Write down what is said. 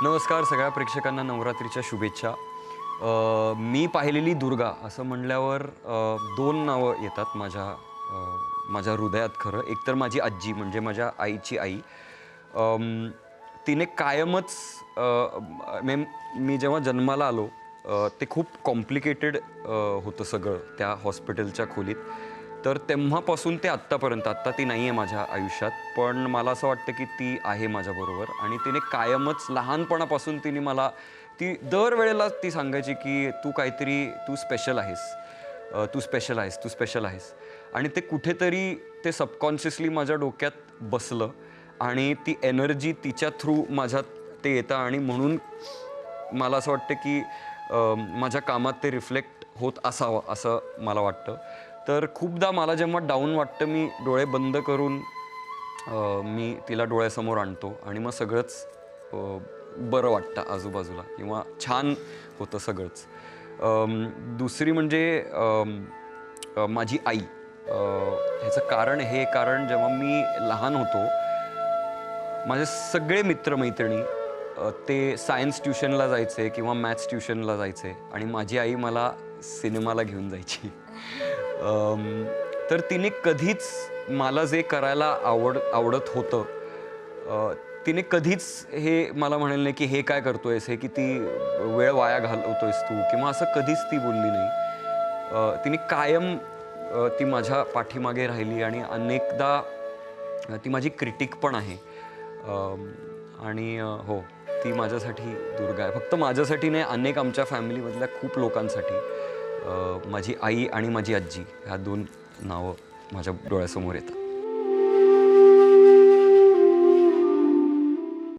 नमस्कार सगळ्या प्रेक्षकांना नवरात्रीच्या शुभेच्छा. मी पाहिलेली दुर्गा असं म्हणल्यावर दोन नावं येतात माझ्या हृदयात खरं. एक तर माझी आजी म्हणजे माझ्या आईची आई. तिने कायमच मी जेव्हा जन्माला आलो ते खूप कॉम्प्लिकेटेड होतं सगळं त्या हॉस्पिटलच्या खोलीत. तर तेव्हापासून ते आत्तापर्यंत, आत्ता ती नाही आहे माझ्या आयुष्यात, पण मला असं वाटतं की ती आहे माझ्याबरोबर. आणि तिने कायमच लहानपणापासून तिने मला दरवेळेला ती सांगायची की तू स्पेशल आहेस, तू स्पेशल आहेस, तू स्पेशल आहेस. आणि ते कुठेतरी ते सबकॉन्शियसली माझ्या डोक्यात बसलं आणि ती एनर्जी तिच्या थ्रू माझ्यात ते येतं आणि म्हणून मला असं वाटतं की माझ्या कामात ते रिफ्लेक्ट होत असावं असं मला वाटतं. तर खूपदा मला जेव्हा डाऊन वाटतं मी डोळे बंद करून मी तिला डोळ्यासमोर आणतो आणि मग सगळंच बरं वाटतं आजूबाजूला किंवा छान होतं सगळंच. दुसरी म्हणजे माझी आई. ह्याचं कारण जेव्हा मी लहान होतो, माझे सगळे मित्रमैत्रिणी ते सायन्स ट्युशनला जायचे किंवा मॅथ्स ट्युशनला जायचे आणि माझी आई मला सिनेमाला घेऊन जायची. तर तिने कधीच मला जे करायला आवडत होतं, तिने कधीच हे मला म्हणेल नाही की हे काय करतोयस, हे किती वेळ वाया घालवतोयस तू, किंवा असं कधीच ती बोलली नाही. तिने कायम ती माझ्या पाठीमागे राहिली आणि अनेकदा ती माझी क्रिटिक पण आहे. आणि हो, ती माझ्यासाठी दुर्गा आहे. फक्त माझ्यासाठी नाही, अनेक आमच्या फॅमिलीमधल्या खूप लोकांसाठी माझी आई आणि माझी आजी ह्या दोन नावं माझ्या डोळ्यासमोर येतात.